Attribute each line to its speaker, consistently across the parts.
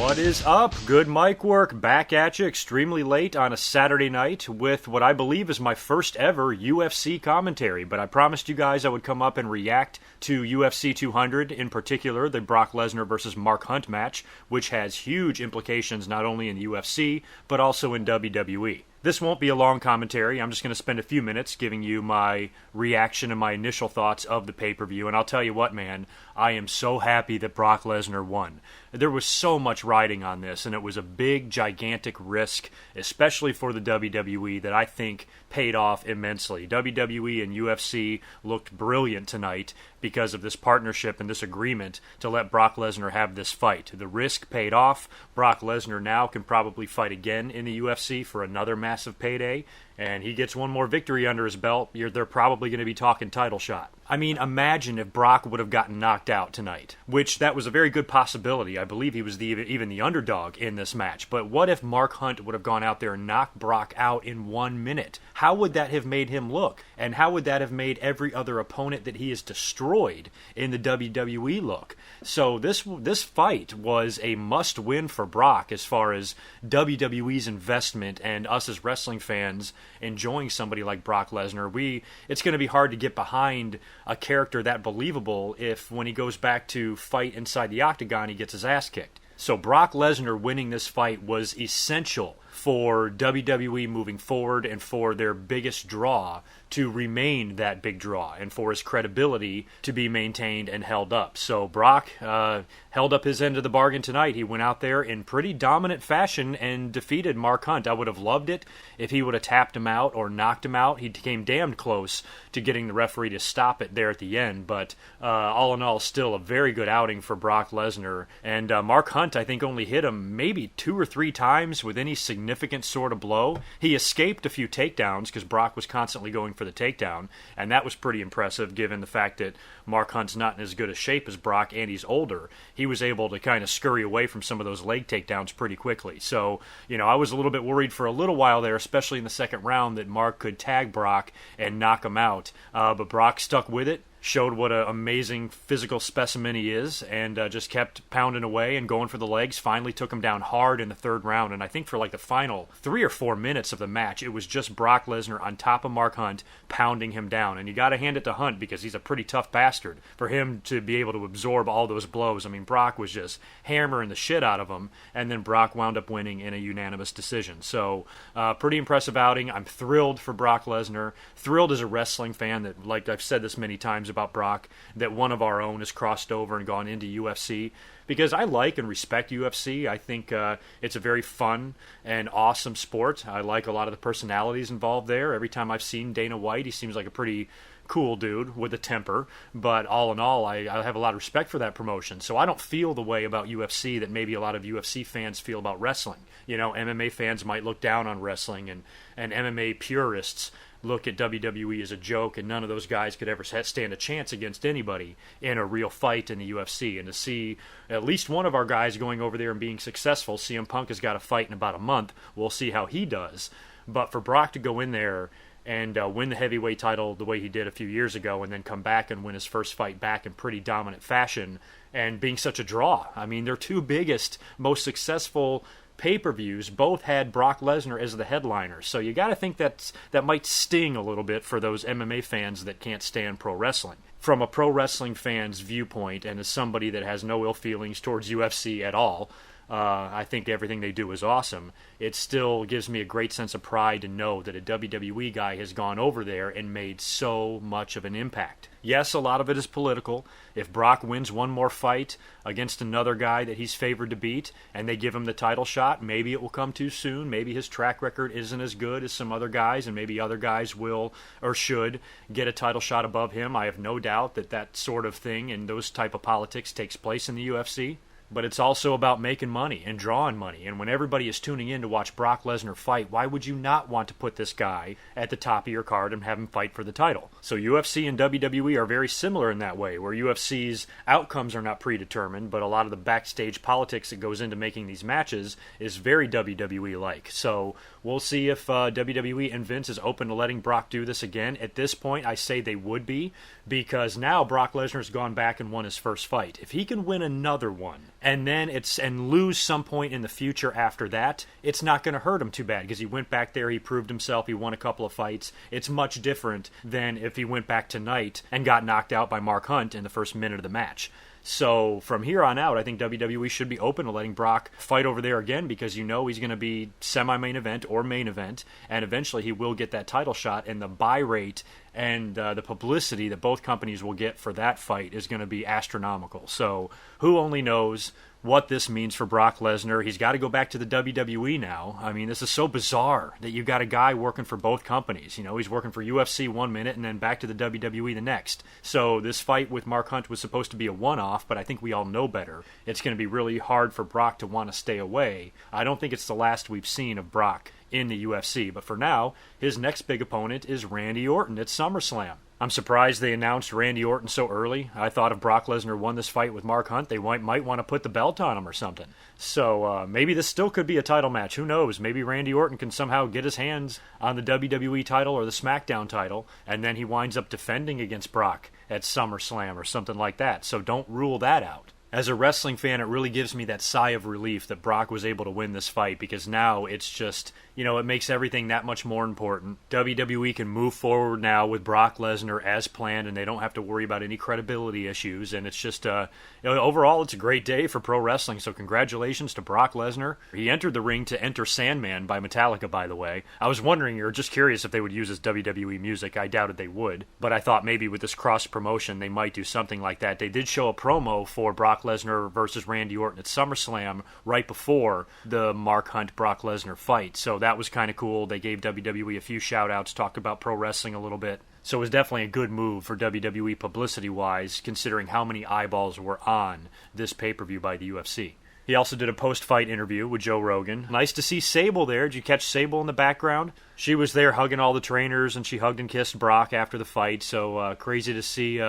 Speaker 1: What is up? Good mic work, back at you extremely late on a Saturday night with what I believe is my first ever UFC commentary, but I promised you guys I would come up and react to UFC 200, in particular the Brock Lesnar versus Mark Hunt match, which has huge implications not only in the UFC, but also in WWE. This won't be a long commentary. I'm just going to spend a few minutes giving you my reaction and my initial thoughts of the pay-per-view. And I'll tell you what, man, I am so happy that Brock Lesnar won. There was so much riding on this, and it was a big, gigantic risk, especially for the WWE, that I think paid off immensely. WWE and UFC looked brilliant tonight because of this partnership and this agreement to let Brock Lesnar have this fight. The risk paid off. Brock Lesnar now can probably fight again in the UFC for another massive payday, and he gets one more victory under his belt. They're probably going to be talking title shot. I mean, imagine if Brock would have gotten knocked out tonight, which that was a very good possibility. I believe he was even the underdog in this match. But what if Mark Hunt would have gone out there and knocked Brock out in 1 minute? How would that have made him look? And how would that have made every other opponent that he has destroyed in the WWE look? So this fight was a must-win for Brock as far as WWE's investment and us as wrestling fans enjoying somebody like Brock Lesnar. It's going to be hard to get behind a character that believable if when he goes back to fight inside the octagon he gets his ass kicked. So Brock Lesnar winning this fight was essential for WWE moving forward and for their biggest draw to remain that big draw and for his credibility to be maintained and held up. So Brock held up his end of the bargain tonight. He went out there in pretty dominant fashion and defeated Mark Hunt. I would have loved it if he would have tapped him out or knocked him out. He came damned close to getting the referee to stop it there at the end, but all in all, still a very good outing for Brock Lesnar. And Mark Hunt, I think, only hit him maybe 2 or 3 times with any significant sort of blow. He escaped a few takedowns because Brock was constantly going for the takedown, and that was pretty impressive given the fact that Mark Hunt's not in as good a shape as Brock and he's older. He was able to kind of scurry away from some of those leg takedowns pretty quickly. So, I was a little bit worried for a little while there, especially in the second round, that Mark could tag Brock and knock him out. But Brock stuck with it, showed what an amazing physical specimen he is, and just kept pounding away and going for the legs. Finally took him down hard in the third round, and I think for like the final 3 or 4 minutes of the match, it was just Brock Lesnar on top of Mark Hunt, pounding him down. And you got to hand it to Hunt because he's a pretty tough bastard for him to be able to absorb all those blows. I mean, Brock was just hammering the shit out of him, and then Brock wound up winning in a unanimous decision. So, pretty impressive outing. I'm thrilled for Brock Lesnar. Thrilled as a wrestling fan that, like I've said this many times about Brock, that one of our own has crossed over and gone into UFC, because I like and respect UFC. I think it's a very fun and awesome sport. I like a lot of the personalities involved there. Every time I've seen Dana White, he seems like a pretty cool dude with a temper, but all in all, I have a lot of respect for that promotion. So I don't feel the way about UFC that maybe a lot of UFC fans feel about wrestling. MMA fans might look down on wrestling, and MMA purists look at WWE as a joke, and none of those guys could ever stand a chance against anybody in a real fight in the UFC. And to see at least one of our guys going over there and being successful, CM Punk has got a fight in about a month. We'll see how he does. But for Brock to go in there and win the heavyweight title the way he did a few years ago, and then come back and win his first fight back in pretty dominant fashion, and being such a draw. I mean, their 2 biggest, most successful pay-per-views both had Brock Lesnar as the headliner. So you got to think that might sting a little bit for those MMA fans that can't stand pro wrestling. From a pro wrestling fan's viewpoint, and as somebody that has no ill feelings towards UFC at all, I think everything they do is awesome. It still gives me a great sense of pride to know that a WWE guy has gone over there and made so much of an impact. Yes, a lot of it is political. If Brock wins one more fight against another guy that he's favored to beat, and they give him the title shot, maybe it will come too soon. Maybe his track record isn't as good as some other guys, and maybe other guys will or should get a title shot above him. I have no doubt that sort of thing and those type of politics takes place in the UFC. But it's also about making money and drawing money. And when everybody is tuning in to watch Brock Lesnar fight, why would you not want to put this guy at the top of your card and have him fight for the title? So UFC and WWE are very similar in that way, where UFC's outcomes are not predetermined, but a lot of the backstage politics that goes into making these matches is very WWE-like. So we'll see if WWE and Vince is open to letting Brock do this again. At this point, I say they would be, because now Brock Lesnar's gone back and won his first fight. If he can win another one, and then and lose some point in the future after that, it's not going to hurt him too bad because he went back there, he proved himself, he won a couple of fights. It's much different than if he went back tonight and got knocked out by Mark Hunt in the first minute of the match. So from here on out, I think WWE should be open to letting Brock fight over there again because he's going to be semi-main event or main event, and eventually he will get that title shot, and the buy rate and the publicity that both companies will get for that fight is going to be astronomical. So who only knows what this means for Brock Lesnar. He's got to go back to the WWE now. I mean, this is so bizarre that you've got a guy working for both companies. He's working for UFC 1 minute and then back to the WWE the next. So this fight with Mark Hunt was supposed to be a one-off, but I think we all know better. It's going to be really hard for Brock to want to stay away. I don't think it's the last we've seen of Brock in the UFC, but for now, his next big opponent is Randy Orton at SummerSlam. I'm surprised they announced Randy Orton so early. I thought if Brock Lesnar won this fight with Mark Hunt, they might want to put the belt on him or something. So maybe this still could be a title match. Who knows? Maybe Randy Orton can somehow get his hands on the WWE title or the SmackDown title, and then he winds up defending against Brock at SummerSlam or something like that. So don't rule that out. As a wrestling fan, it really gives me that sigh of relief that Brock was able to win this fight, because now it's just, it makes everything that much more important. WWE can move forward now with Brock Lesnar as planned, and they don't have to worry about any credibility issues, and it's just, overall, it's a great day for pro wrestling, so congratulations to Brock Lesnar. He entered the ring to Enter Sandman by Metallica, by the way. I was wondering, or just curious if they would use his WWE music. I doubted they would, but I thought maybe with this cross-promotion, they might do something like that. They did show a promo for Brock Lesnar versus Randy Orton at SummerSlam right before the Mark Hunt-Brock Lesnar fight, so that was kind of cool. They gave WWE a few shout-outs, talked about pro wrestling a little bit, so it was definitely a good move for WWE publicity-wise, considering how many eyeballs were on this pay-per-view by the UFC. He also did a post-fight interview with Joe Rogan. Nice to see Sable there. Did you catch Sable in the background? She was there hugging all the trainers, and she hugged and kissed Brock after the fight, so crazy to see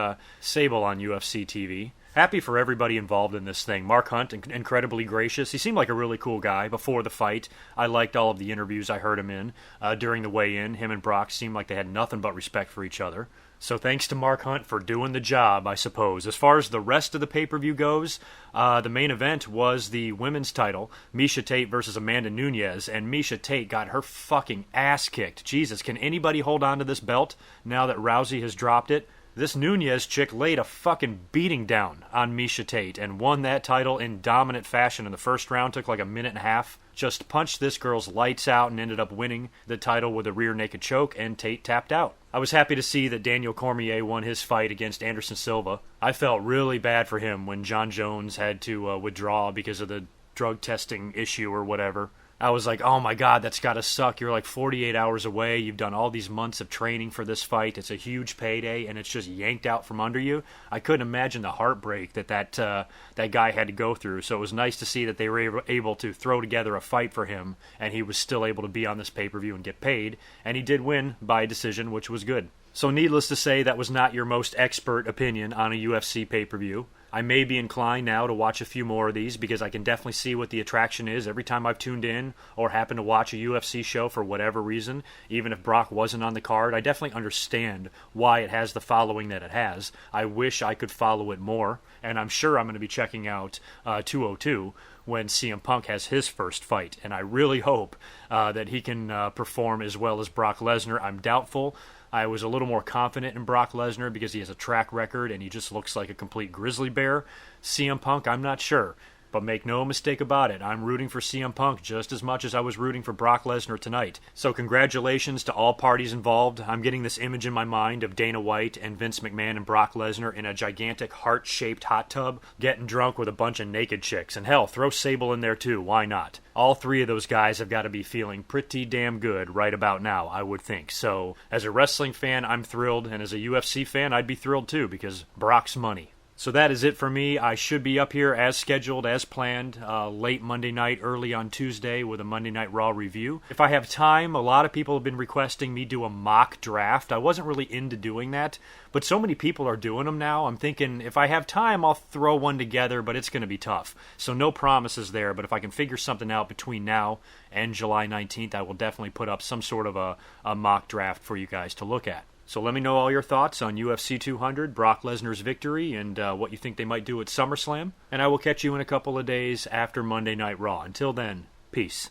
Speaker 1: Sable on UFC TV. Happy for everybody involved in this thing. Mark Hunt, incredibly gracious. He seemed like a really cool guy before the fight. I liked all of the interviews I heard him in. During the weigh-in, him and Brock seemed like they had nothing but respect for each other. So thanks to Mark Hunt for doing the job, I suppose. As far as the rest of the pay-per-view goes, the main event was the women's title, Miesha Tate versus Amanda Nunes, and Miesha Tate got her fucking ass kicked. Jesus, can anybody hold on to this belt now that Rousey has dropped it? This Nunes chick laid a fucking beating down on Miesha Tate and won that title in dominant fashion in the first round. Took like a minute and a half. Just punched this girl's lights out and ended up winning the title with a rear naked choke, and Tate tapped out. I was happy to see that Daniel Cormier won his fight against Anderson Silva. I felt really bad for him when John Jones had to withdraw because of the drug testing issue or whatever. I was like, oh my God, that's gotta suck. You're like 48 hours away. You've done all these months of training for this fight. It's a huge payday, and it's just yanked out from under you. I couldn't imagine the heartbreak that guy had to go through. So it was nice to see that they were able to throw together a fight for him, and he was still able to be on this pay-per-view and get paid. And he did win by decision, which was good. So needless to say, that was not your most expert opinion on a UFC pay-per-view. I may be inclined now to watch a few more of these because I can definitely see what the attraction is every time I've tuned in or happened to watch a UFC show for whatever reason. Even if Brock wasn't on the card, I definitely understand why it has the following that it has. I wish I could follow it more, and I'm sure I'm going to be checking out 202 when CM Punk has his first fight, and I really hope that he can perform as well as Brock Lesnar. I'm doubtful. I was a little more confident in Brock Lesnar because he has a track record and he just looks like a complete grizzly bear. CM Punk, I'm not sure. But make no mistake about it, I'm rooting for CM Punk just as much as I was rooting for Brock Lesnar tonight. So congratulations to all parties involved. I'm getting this image in my mind of Dana White and Vince McMahon and Brock Lesnar in a gigantic heart-shaped hot tub, getting drunk with a bunch of naked chicks. And hell, throw Sable in there too, why not? All three of those guys have got to be feeling pretty damn good right about now, I would think. So as a wrestling fan, I'm thrilled, and as a UFC fan, I'd be thrilled too, because Brock's money. So that is it for me. I should be up here as scheduled, as planned, late Monday night, early on Tuesday with a Monday Night Raw review. If I have time, a lot of people have been requesting me do a mock draft. I wasn't really into doing that, but so many people are doing them now. I'm thinking if I have time, I'll throw one together, but it's going to be tough. So no promises there, but if I can figure something out between now and July 19th, I will definitely put up some sort of a mock draft for you guys to look at. So let me know all your thoughts on UFC 200, Brock Lesnar's victory, and what you think they might do at SummerSlam. And I will catch you in a couple of days after Monday Night Raw. Until then, peace.